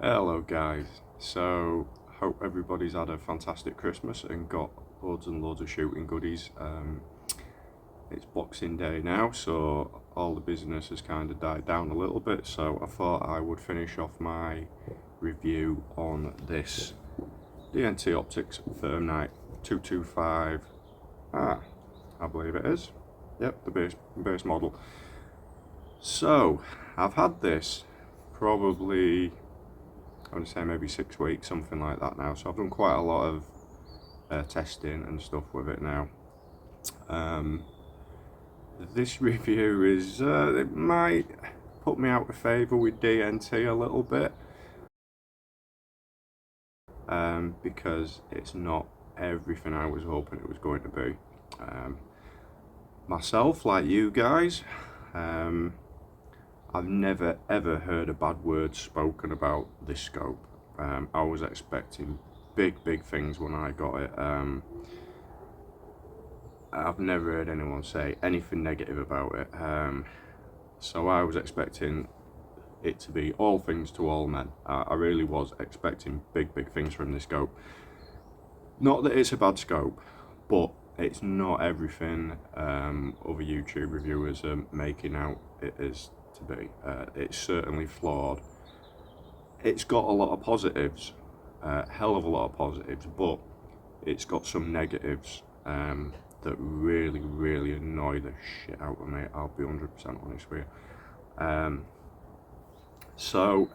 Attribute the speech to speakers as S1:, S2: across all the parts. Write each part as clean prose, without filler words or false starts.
S1: Hello guys, so hope everybody's had a fantastic Christmas and got loads and loads of shooting goodies. It's Boxing Day now, so all the business has kind of died down a little bit, so I thought I would finish off my review on this DNT Optics Thermnight 225, I believe it is, yep, the base model. So I've had this probably, I would say maybe 6 weeks, something like that now. So I've done quite a lot of testing and stuff with it now. This review is, it might put me out of favour with DNT a little bit, because it's not everything I was hoping it was going to be. Myself, like you guys, I've never ever heard a bad word spoken about this scope. I was expecting big things when I got it. I've never heard anyone say anything negative about it. So I was expecting it to be all things to all men. I really was expecting big things from this scope. Not that it's a bad scope, but it's not everything other YouTube reviewers are making out it is to be. It's certainly flawed. It's got a lot of positives, hell of a lot of positives, but it's got some negatives that really annoy the shit out of me. I'll be 100% honest with you. So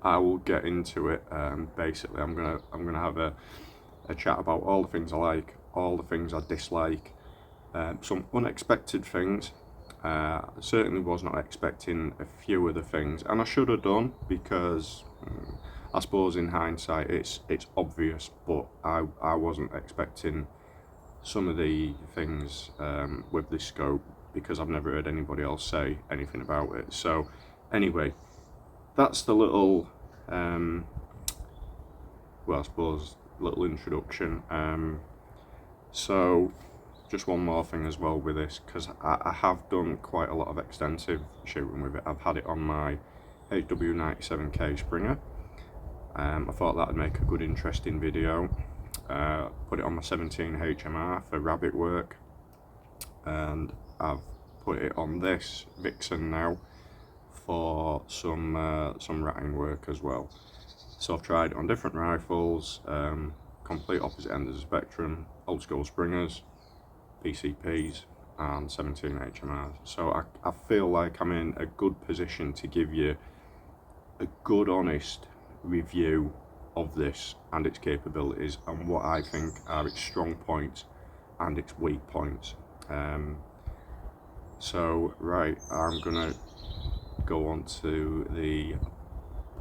S1: I will get into it. Basically, I'm gonna have a chat about all the things I like, all the things I dislike, some unexpected things. I certainly was not expecting a few of the things, and I should have done, because I suppose in hindsight it's obvious, but I wasn't expecting some of the things with this scope, because I've never heard anybody else say anything about it. So anyway, that's the little well, I suppose little introduction. So just one more thing as well with this, because I have done quite a lot of extensive shooting with it. I've had it on my HW97K Springer. I thought that would make a good interesting video. Put it on my 17 HMR for rabbit work, and I've put it on this Vixen now for some ratting work as well. So I've tried it on different rifles, complete opposite end of the spectrum, old school Springers, PCPs and 17 HMRs. So I feel like I'm in a good position to give you a good honest review of this and its capabilities, and what I think are its strong points and its weak points. So right, I'm gonna go on to the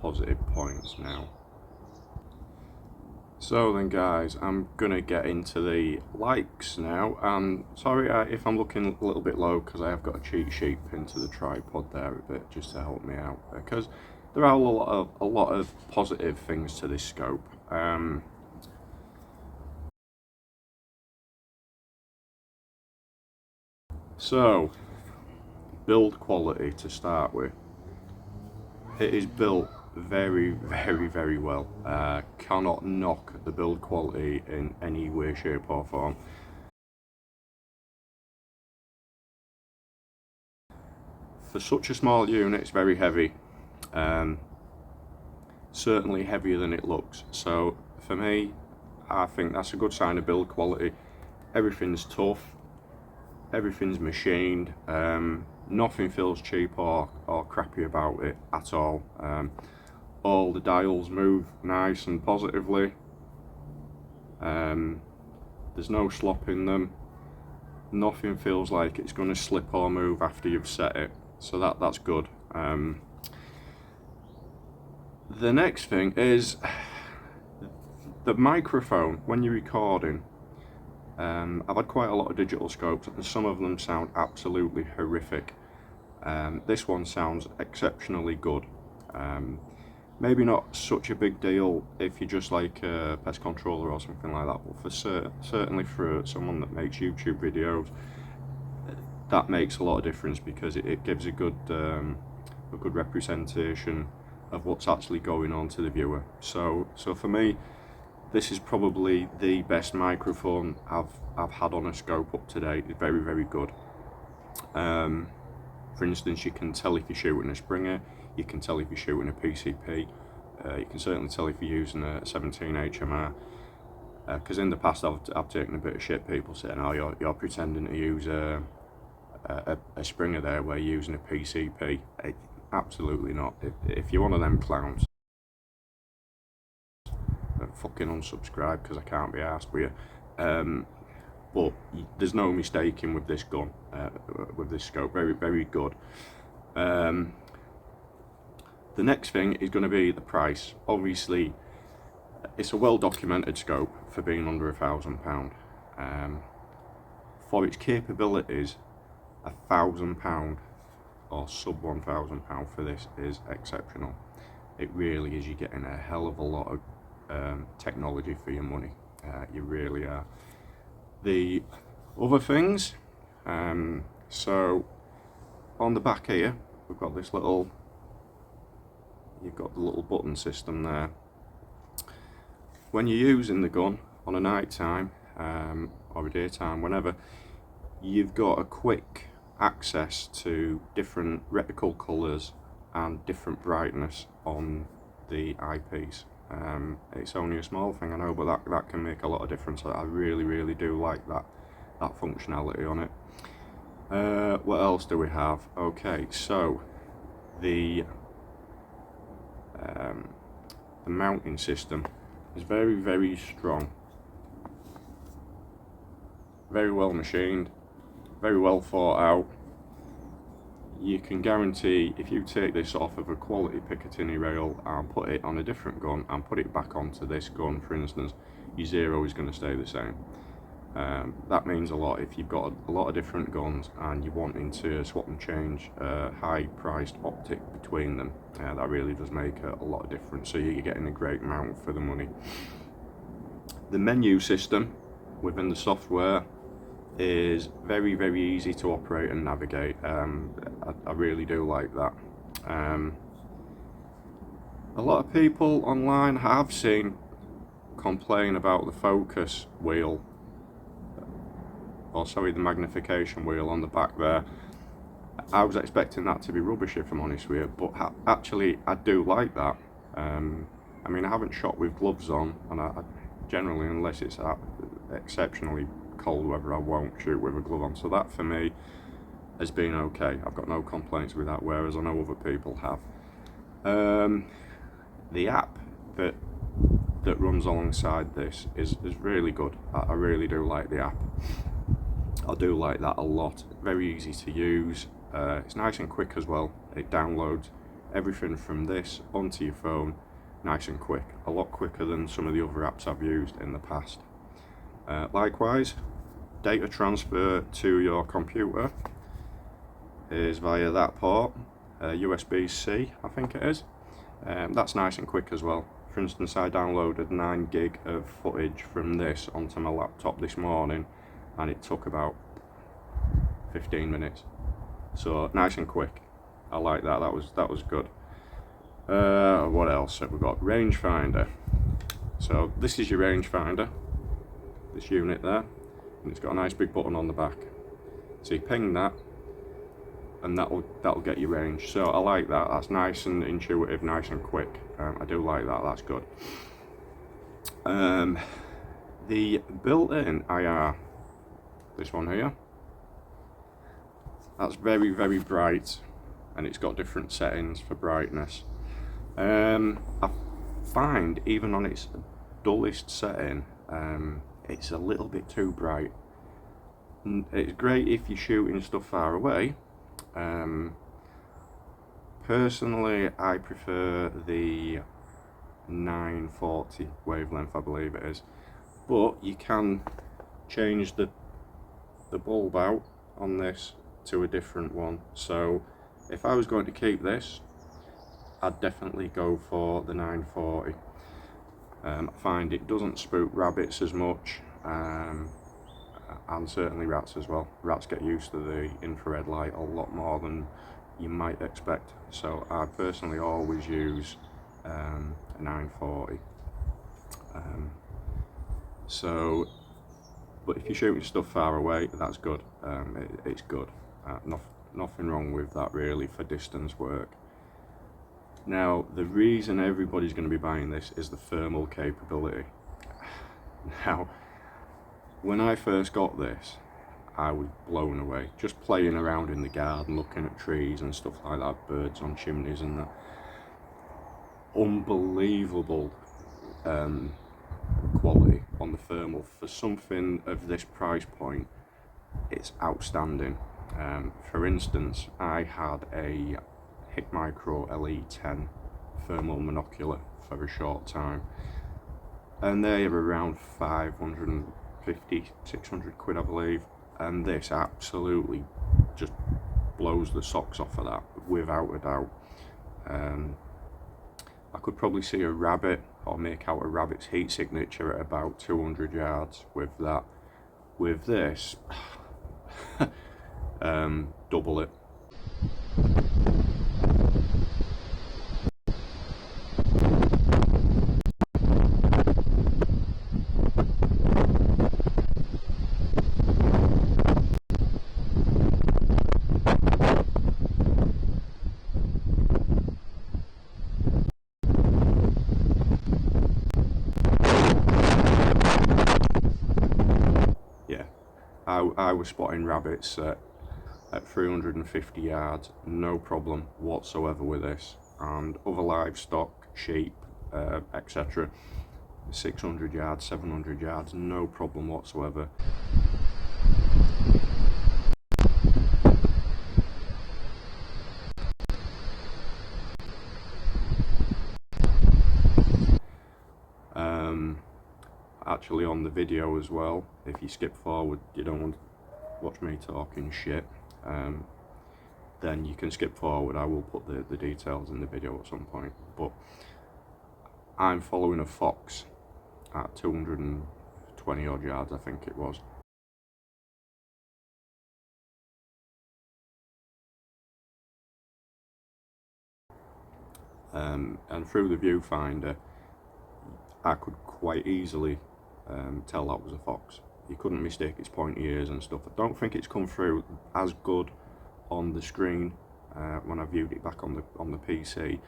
S1: positive points now. So then guys, I'm gonna get into the likes now. Sorry if I'm looking a little bit low, because I have got a cheat sheet pinned to the tripod there a bit just to help me out, because there are a lot of positive things to this scope. So build quality to start with. It is built very well. Cannot knock the build quality in any way, shape or form. For such a small unit, it's very heavy. Certainly heavier than it looks. So for me, I think that's a good sign of build quality. Everything's tough, everything's machined. Nothing feels cheap or crappy about it at all. All the dials move nice and positively. There's no slop in them. Nothing feels like it's going to slip or move after you've set it, so that's good. The next thing is the microphone when you're recording. I've had quite a lot of digital scopes, and some of them sound absolutely horrific. This one sounds exceptionally good. Maybe not such a big deal if you're just like a pest controller or something like that, but for certainly for someone that makes YouTube videos, that makes a lot of difference, because it gives a good representation of what's actually going on to the viewer. So for me, this is probably the best microphone I've had on a scope up to date. It's very, very good. For instance, you can tell if you're shooting a Springer, you can tell if you're shooting a PCP, you can certainly tell if you're using a 17 HMR. Because in the past I've taken a bit of shit, people saying, oh, you're pretending to use a Springer there where you're using a PCP. Absolutely not. If you're one of them clowns, fucking unsubscribe, because I can't be arsed with you. But there's no mistaking with this gun, with this scope. Very, very good. The next thing is going to be the price. Obviously, it's a well-documented scope for being under £1,000. For its capabilities, £1,000 or sub £1,000 for this is exceptional. It really is. You're getting a hell of a lot of technology for your money. You really are. The other things, so on the back here we've got this little, you've got the little button system there. When you're using the gun on a night time or a daytime, whenever, you've got a quick access to different reticle colours and different brightness on the eyepiece. It's only a small thing, I know, but that can make a lot of difference. I really do like that functionality on it. What else do we have? Okay, so the mounting system is very strong, very well machined, very well thought out. You can guarantee if you take this off of a quality Picatinny rail and put it on a different gun and put it back onto this gun, for instance, your zero is going to stay the same. That means a lot if you've got a lot of different guns and you're wanting to swap and change a high priced optic between them. That really does make a lot of difference, so you're getting a great mount for the money. The menu system within the software is very easy to operate and navigate. I really do like that. A lot of people online have seen complain about the focus wheel, or sorry, the magnification wheel on the back there. I was expecting that to be rubbish, if I'm honest with you, but actually I do like that. I mean, I haven't shot with gloves on, and I generally, unless it's exceptionally cold weather, I won't shoot with a glove on, so that for me has been okay. I've got no complaints with that, whereas I know other people have. The app that runs alongside this is really good. I really do like the app. I do like that a lot. Very easy to use. It's nice and quick as well. It downloads everything from this onto your phone nice and quick, a lot quicker than some of the other apps I've used in the past. Likewise, data transfer to your computer is via that port, USB-C I think it is. That's nice and quick as well. For instance, I downloaded 9 gig of footage from this onto my laptop this morning and it took about 15 minutes. So nice and quick. I like that. That was good. What else have we got? Rangefinder. So this is your rangefinder, this unit there, and it's got a nice big button on the back. So you ping that and that'll get you range. So I like that. That's nice and intuitive, nice and quick. I do like that. That's good. The built-in IR, this one here, that's very bright, and it's got different settings for brightness. I find even on its dullest setting, it's a little bit too bright. It's great if you're shooting stuff far away. Personally, I prefer the 940 wavelength, I believe it is, but you can change the bulb out on this to a different one. So if I was going to keep this, I'd definitely go for the 940. I find it doesn't spook rabbits as much, and certainly rats as well. Rats get used to the infrared light a lot more than you might expect. So I personally always use a 940. But if you're shooting stuff far away, that's good. It's good. Nothing wrong with that really for distance work. Now, the reason everybody's going to be buying this is the thermal capability. Now, when I first got this, I was blown away. Just playing around in the garden, looking at trees and stuff like that, birds on chimneys and that. Unbelievable quality on the thermal. For something of this price point, it's outstanding. For instance, I had a Hick Micro LE10 thermal monocular for a short time, and they are around 550, 600 quid I believe, and this absolutely just blows the socks off of that, without a doubt. I could probably see a rabbit, or make out a rabbit's heat signature at about 200 yards with that. With this, double it. Yeah, I was spotting rabbits at 350 yards, no problem whatsoever with this, and other livestock, sheep, etc. 600 yards, 700 yards, no problem whatsoever. Actually, on the video as well, if you skip forward, you don't want to watch me talking shit, then you can skip forward. I will put the details in the video at some point. But I'm following a fox at 220 odd yards, I think it was. And through the viewfinder, I could quite easily tell that was a fox. You couldn't mistake its pointy ears and stuff. I don't think it's come through as good on the screen when I viewed it back on the PC,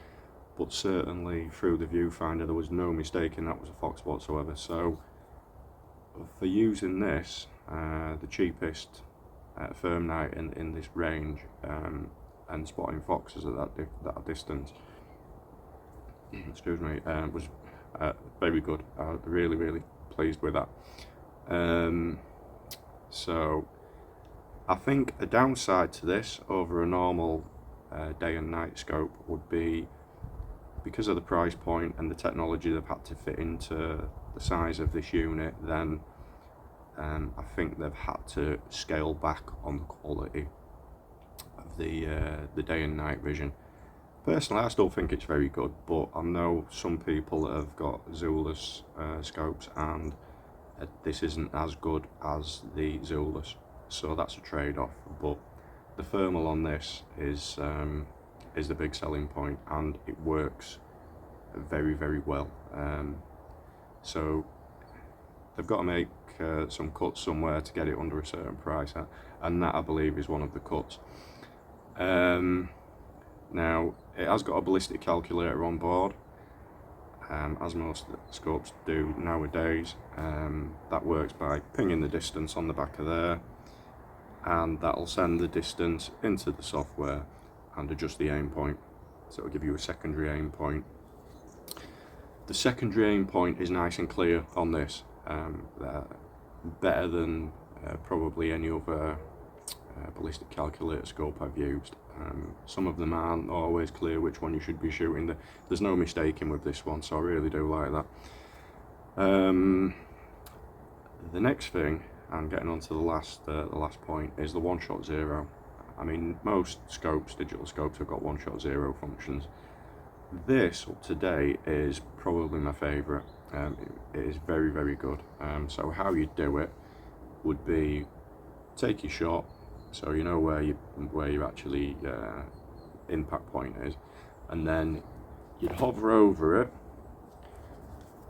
S1: but certainly through the viewfinder there was no mistaking that was a fox whatsoever. So for using this, the cheapest Thermnight in this range, and spotting foxes at that distance, excuse me, was very good. Really pleased with that. So I think a downside to this over a normal day and night scope would be, because of the price point and the technology they've had to fit into the size of this unit, then I think they've had to scale back on the quality of the day and night vision. Personally, I still think it's very good, but I know some people that have got Zulus scopes, and this isn't as good as the Zulus, so that's a trade-off. But the thermal on this is the big selling point, and it works very well. So they've got to make some cuts somewhere to get it under a certain price, and that I believe is one of the cuts. Now, it has got a ballistic calculator on board, as most scopes do nowadays. That works by pinging the distance on the back of there, and that'll send the distance into the software and adjust the aim point. So it'll give you a secondary aim point. The secondary aim point is nice and clear on this, better than probably any other ballistic calculator scope I've used. Some of them aren't always clear which one you should be shooting. There's no mistaking with this one, so I really do like that. The next thing, and getting on to the last point, is the one-shot zero. I mean, most scopes, digital scopes, have got one-shot zero functions. This up to date is probably my favourite. It is very good. So how you do it would be take your shot, so you know where you're actually impact point is, and then you'd hover over it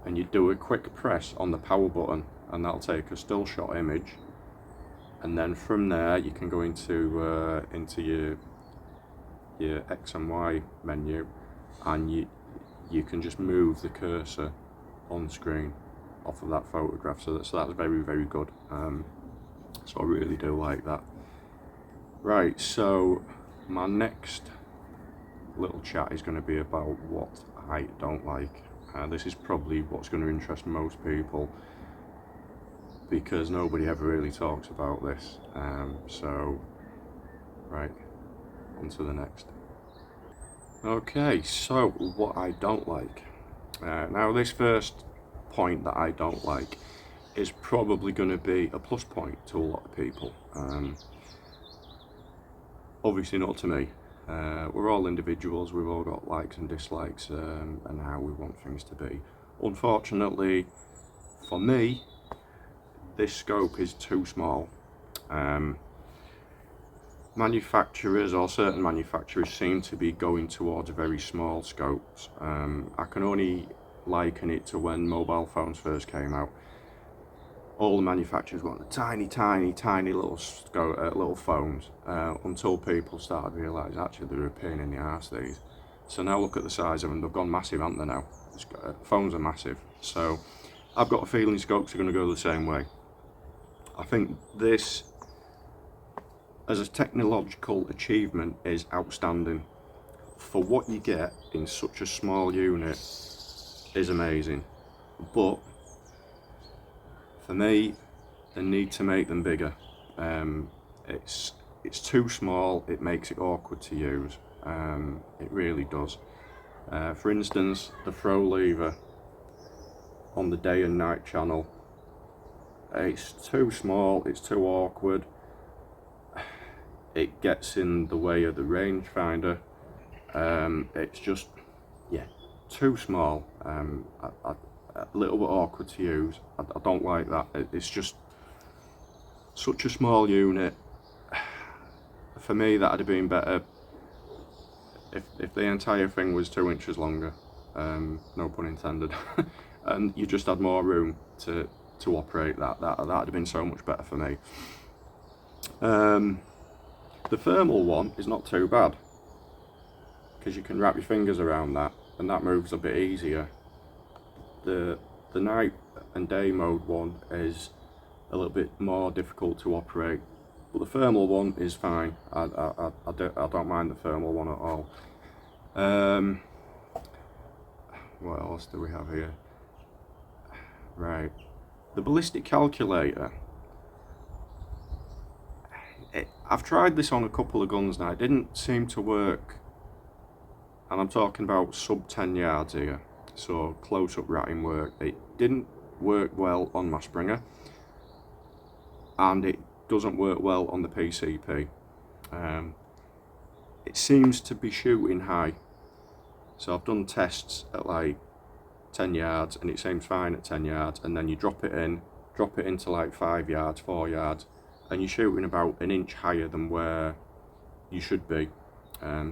S1: and you'd do a quick press on the power button, and that'll take a still shot image, and then from there you can go into your X and Y menu, and you can just move the cursor on screen off of that photograph. So that's very, very good. So I really do like that. Right, so my next little chat is going to be about what I don't like. This is probably what's going to interest most people, because nobody ever really talks about this. So, right, on to the next. Okay, so what I don't like. Now this first point that I don't like is probably going to be a plus point to a lot of people. Obviously not to me. We're all individuals, we've all got likes and dislikes, and how we want things to be. Unfortunately, for me, this scope is too small. Manufacturers, or certain manufacturers, seem to be going towards very small scopes. I can only liken it to when mobile phones first came out. All the manufacturers wanted tiny little little phones, until people started realising actually they're a pain in the arse, these. So now look at the size of them, they've gone massive, haven't they now? Phones are massive. So I've got a feeling scopes are going to go the same way. I think this, as a technological achievement, is outstanding. For what you get in such a small unit is amazing, but for me, they need to make them bigger. It's too small, it makes it awkward to use. It really does. For instance, the throw lever on the day and night channel, it's too small, it's too awkward. It gets in the way of the rangefinder. It's just, yeah, too small. A little bit awkward to use. I don't like that. It's just such a small unit. For me, that'd have been better if the entire thing was 2 inches longer. No pun intended. And you just had more room to operate that. That'd have been so much better for me. The thermal one is not too bad, because you can wrap your fingers around that, and that moves a bit easier. The night and day mode one is a little bit more difficult to operate, but the thermal one is fine. I don't mind the thermal one at all. What else do we have here? Right, the ballistic calculator. I've tried this on a couple of guns now. It didn't seem to work, and I'm talking about sub 10 yards here. So close-up ratting work. It didn't work well on my Springer, and it doesn't work well on the PCP. It seems to be shooting high, so I've done tests at like 10 yards and it seems fine at 10 yards, and then you drop it into like 5 yards, 4 yards, and you're shooting about an inch higher than where you should be.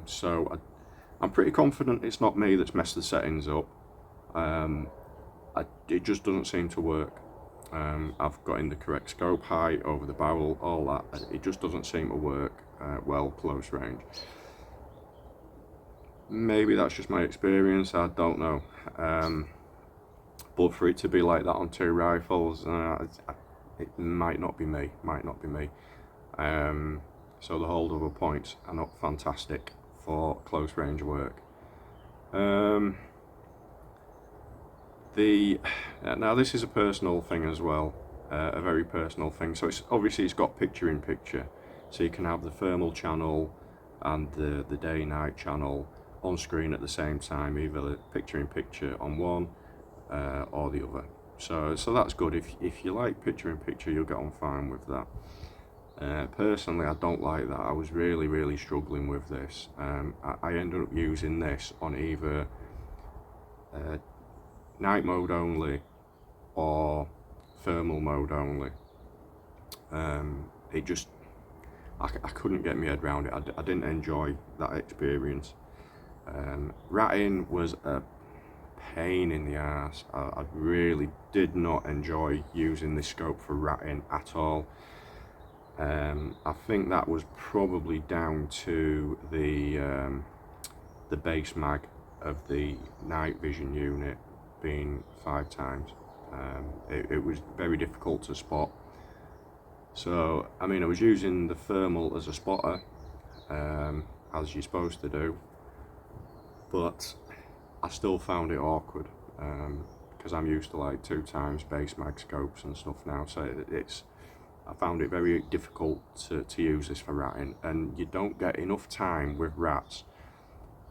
S1: So I'm pretty confident it's not me that's messed the settings up. It just doesn't seem to work. I've got in the correct scope height, over the barrel, all that. It just doesn't seem to work well close range. Maybe that's just my experience, I don't know. But for it to be like that on 2 rifles, it might not be me. So the holdover points are not fantastic for close range work. Now this is a personal thing as well, a very personal thing. So it's got picture in picture, so you can have the thermal channel and the day night channel on screen at the same time, either the picture in picture on one or the other. So that's good. If you like picture in picture, you'll get on fine with that. Personally, I don't like that. I was really struggling with this. I ended up using this on either night mode only or thermal mode only. I couldn't get my head around it. I didn't enjoy that experience. Ratting was a pain in the arse. I really did not enjoy using this scope for ratting at all. I think that was probably down to the base mag of the night vision unit being 5 times. It was very difficult to spot. So, I mean, I was using the thermal as a spotter, as you're supposed to do, but I still found it awkward, because I'm used to like 2 times base mag scopes and stuff now, so I found it very difficult to use this for ratting, and you don't get enough time with rats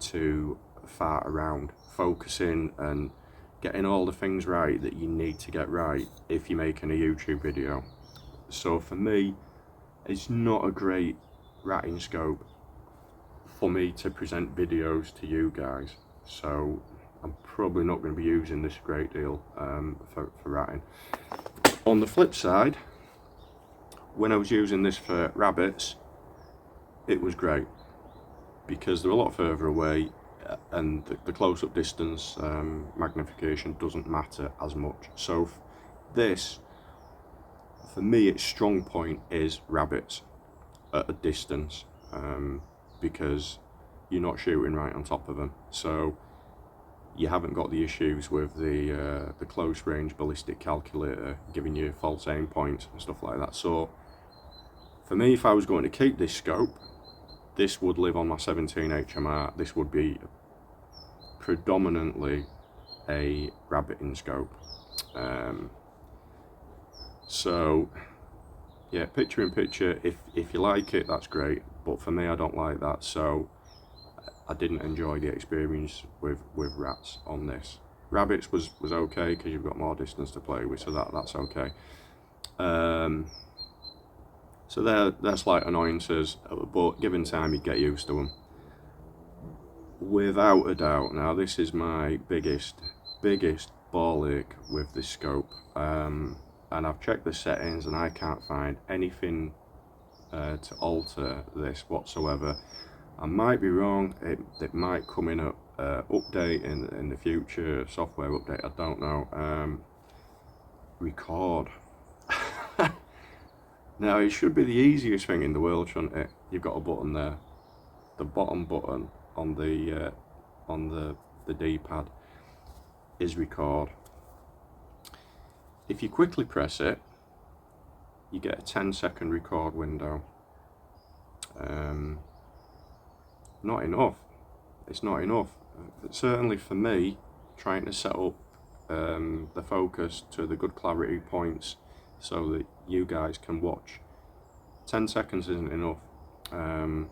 S1: to fart around, focusing and getting all the things right that you need to get right if you're making a YouTube video. So for me, it's not a great ratting scope for me to present videos to you guys, so I'm probably not going to be using this a great deal for ratting. On the flip side, when I was using this for rabbits, it was great because they're a lot further away, and the close-up distance magnification doesn't matter as much. So this, for me, its strong point is rabbits at a distance, because you're not shooting right on top of them, so you haven't got the issues with the close range ballistic calculator giving you false aim points and stuff like that. So for me, if I was going to keep this scope, this would live on my 17 HMR. This would be predominantly a rabbiting scope. So yeah, picture in picture, if you like it, that's great, but for me, I don't like that, so I didn't enjoy the experience with rats on this. Rabbits was okay because you've got more distance to play with, so that's okay. So they're slight annoyances, but given time, you'd get used to them. Without a doubt, now this is my biggest ball ache with this scope, and I've checked the settings and I can't find anything to alter this whatsoever. I might be wrong, it might come in a update in the future, software update, I don't know. Record. Now, it should be the easiest thing in the world, shouldn't it? You've got a button there, the bottom button on the D-pad is record. If you quickly press it, you get a 10-second record window. Not enough. It's not enough. Certainly for me, trying to set up the focus to the good clarity points so that you guys can watch, 10 seconds isn't enough. And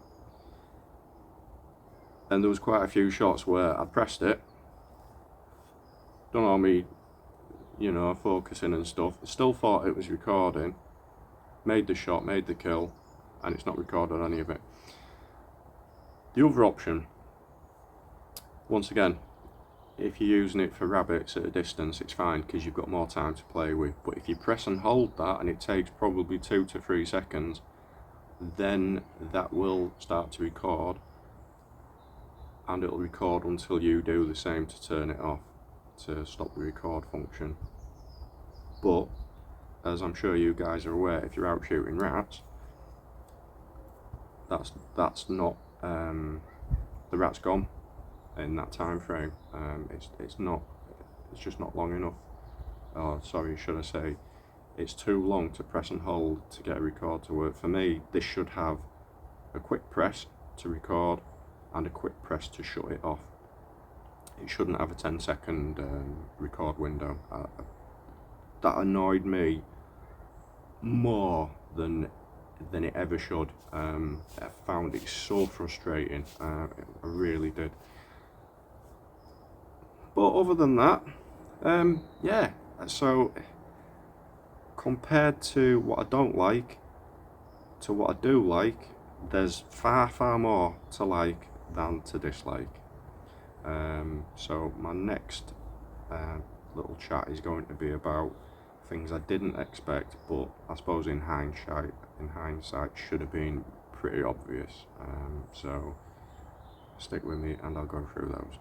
S1: there was quite a few shots where I pressed it, done all me, focusing and stuff, still thought it was recording, made the shot, made the kill, and it's not recorded any of it. The other option, once again, if you're using it for rabbits at a distance, it's fine because you've got more time to play with, but if you press and hold that and it takes probably 2 to 3 seconds, then that will start to record, and it'll record until you do the same to turn it off, to stop the record function. But as I'm sure you guys are aware, if you're out shooting rats, that's not the rat's gone in that time frame. It's just not long enough. Oh, sorry, should I say it's too long to press and hold to get a record to work. For me, this should have a quick press to record and a quick press to shut it off. It shouldn't have a 10-second record window. That annoyed me more than it ever should. I found it so frustrating. I really did. But other than that, yeah. So compared to what I don't like to what I do like, there's far more to like than to dislike. So my next little chat is going to be about things I didn't expect, but I suppose in hindsight should have been pretty obvious, so stick with me and I'll go through those.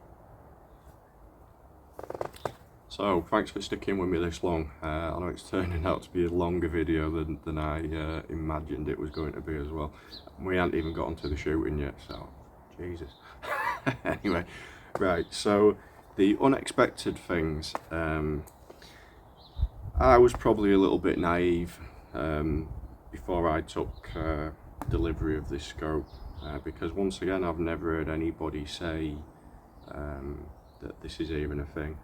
S1: So thanks for sticking with me this long. I know it's turning out to be a longer video than I imagined it was going to be as well. We haven't even got onto the shooting yet, so Jesus. Anyway, right, so the unexpected things. I was probably a little bit naive before I took delivery of this scope, because once again I've never heard anybody say that this is even a thing.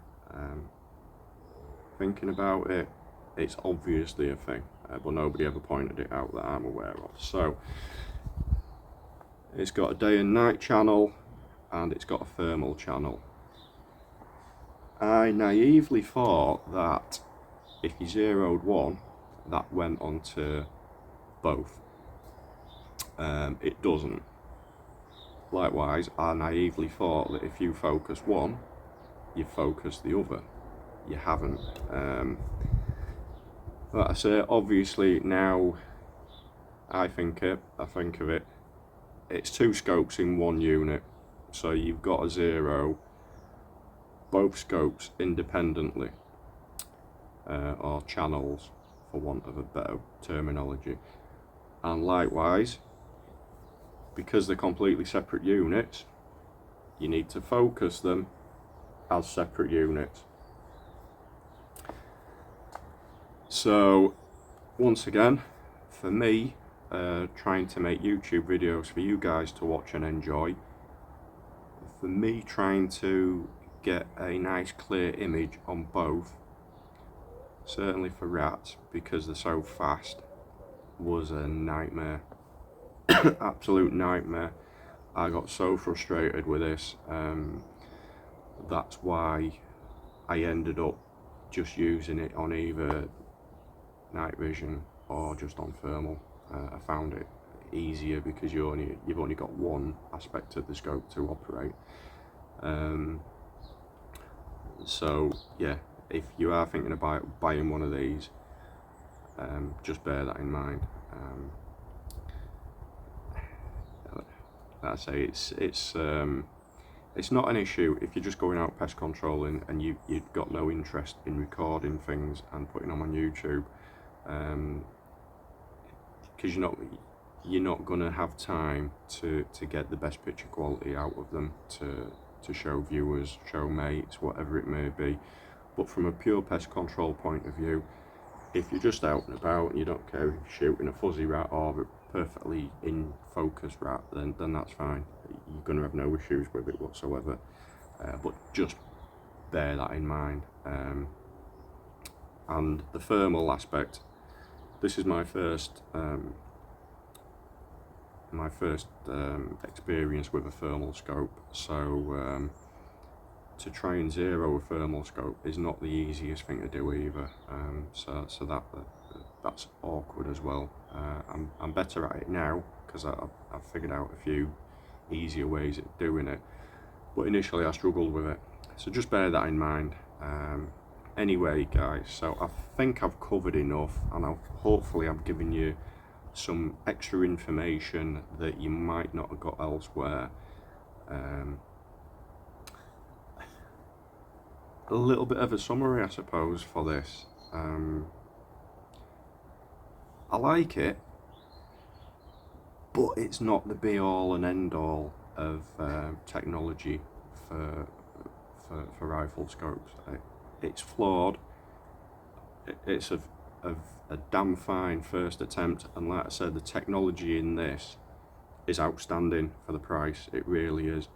S1: Thinking about it, it's obviously a thing, but nobody ever pointed it out that I'm aware of. So it's got a day and night channel and it's got a thermal channel. I naively thought that if you zeroed one, that went onto both. It doesn't. Likewise, I naively thought that if you focus one, you focus the other. You haven't. Like I say, obviously now I think of it, it's two scopes in one unit. So you've got a zero both scopes independently, or channels for want of a better terminology. And likewise, because they're completely separate units, you need to focus them as separate units. So once again, for me, trying to make YouTube videos for you guys to watch and enjoy, for me trying to get a nice clear image on both, certainly for rats because they're so fast, was a nightmare. Absolute nightmare. I got so frustrated with this. That's why I ended up just using it on either night vision or just on thermal. I found it easier because you've only got one aspect of the scope to operate. So yeah, if you are thinking about buying one of these, just bear that in mind. Like I say, it's not an issue if you're just going out pest controlling and you've got no interest in recording things and putting them on YouTube, because you're not going to have time to get the best picture quality out of them to show viewers, show mates, whatever it may be. But from a pure pest control point of view, if you're just out and about and you don't care if you're shooting a fuzzy rat or a perfectly in focus rat, then that's fine. You're going to have no issues with it whatsoever. But just bear that in mind. And the thermal aspect, this is my first experience with a thermal scope, so to try and zero a thermal scope is not the easiest thing to do either. So that's awkward as well. I'm better at it now because I've figured out a few easier ways of doing it, but initially I struggled with it, so just bear that in mind. Anyway guys, so I think I've covered enough, and hopefully I've given you some extra information that you might not have got elsewhere. A little bit of a summary, I suppose, for this. I like it, but it's not the be all and end all of technology for rifle scopes. It's flawed. It's a damn fine first attempt, and like I said, the technology in this is outstanding for the price. It really is.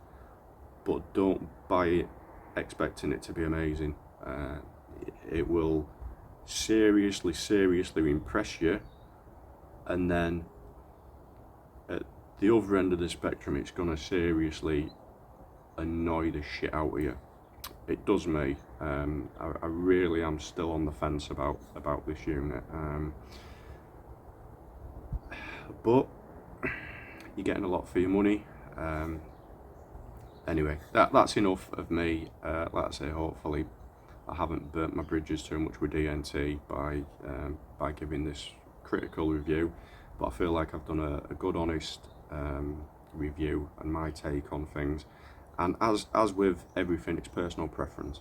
S1: But don't buy it expecting it to be amazing. It will seriously impress you, and then at the other end of the spectrum, it's going to seriously annoy the shit out of you. It does me. I really am still on the fence about this unit, but you're getting a lot for your money. Anyway, that's enough of me. Like I say, hopefully I haven't burnt my bridges too much with DNT by giving this critical review, but I feel like I've done a good honest review and my take on things. And as with everything, it's personal preference.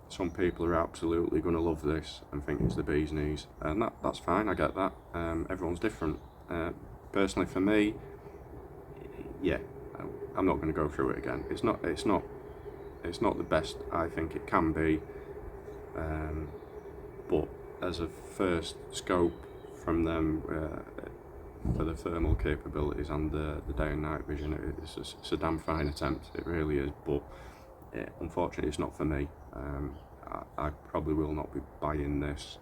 S1: Some people are absolutely going to love this and think it's the bee's knees, and that's fine. I get that. Everyone's different. Personally, for me, yeah, I'm not going to go through it again. It's not the best I think it can be. But as a first scope from them for the thermal capabilities and the day and night vision, it's a damn fine attempt. It really is. But unfortunately, it's not for me. I probably will not be buying this.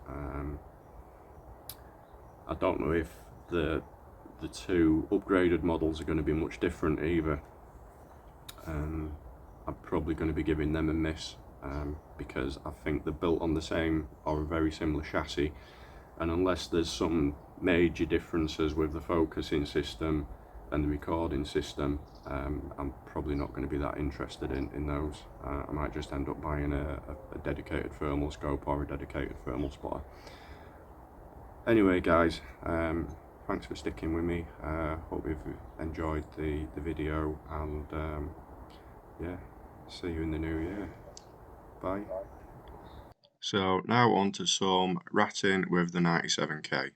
S1: I don't know if the two upgraded models are going to be much different either. I'm probably going to be giving them a miss because I think they're built on the same or a very similar chassis, and unless there's some major differences with the focusing system and the recording system, I'm probably not going to be that interested in those. I might just end up buying a dedicated thermal scope or a dedicated thermal spotter. Anyway guys, thanks for sticking with me. Hope you've enjoyed the video, and yeah, see you in the new year. Bye. So now on to some ratting with the 97K.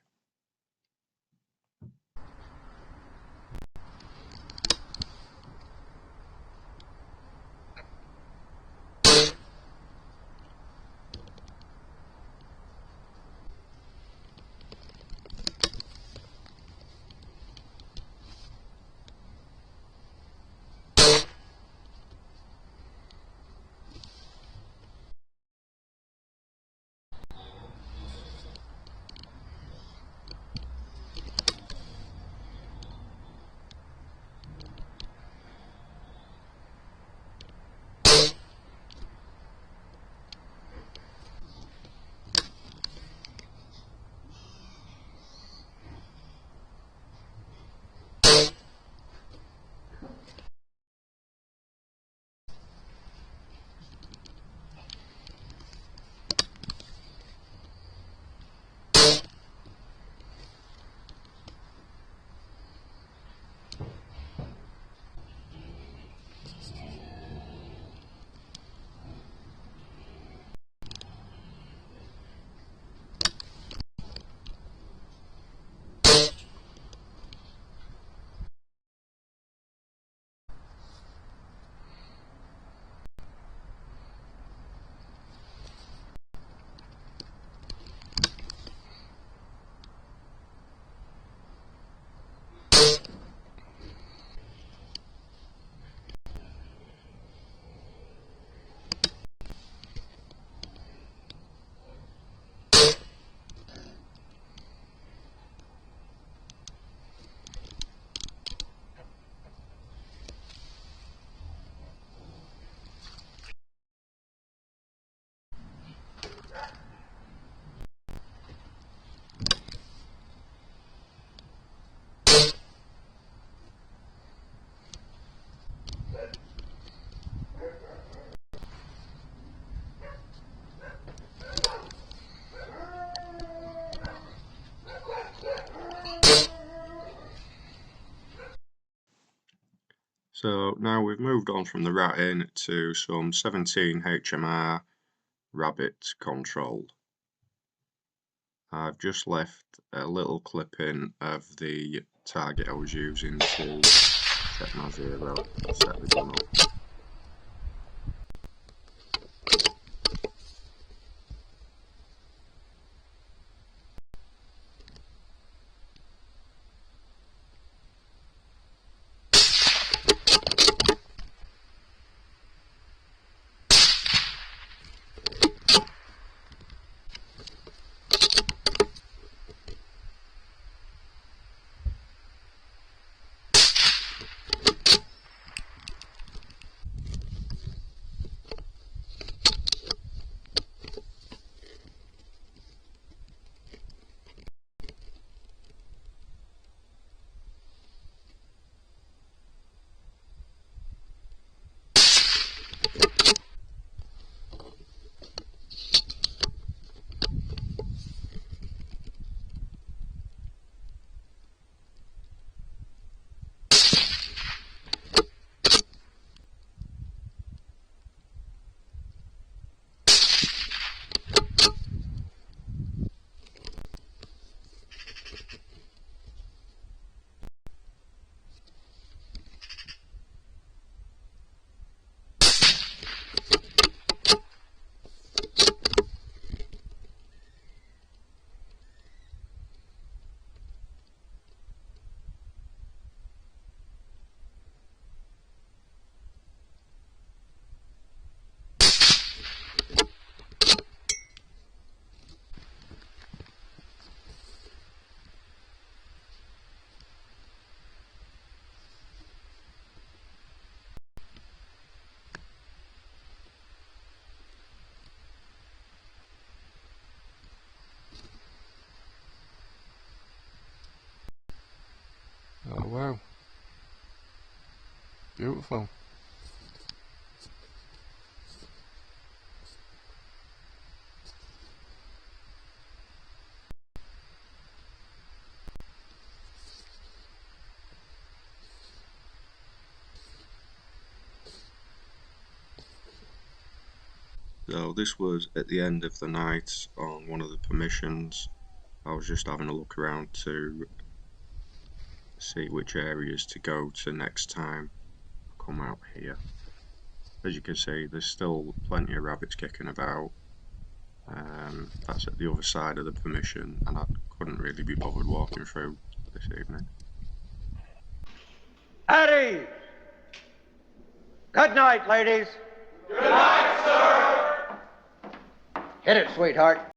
S1: So now we've moved on from the ratting to some 17 HMR rabbit control. I've just left a little clipping of the target I was using to set my zero, set the gun up. beautiful. So this was at the end of the night on one of the permissions. I was just having a look around to see which areas to go to next time I come out here. As you can see, there's still plenty of rabbits kicking about. That's at the other side of the permission, and I couldn't really be bothered walking through this evening.
S2: Eddie! Good night, ladies.
S3: Good night, sir.
S2: Hit it, sweetheart.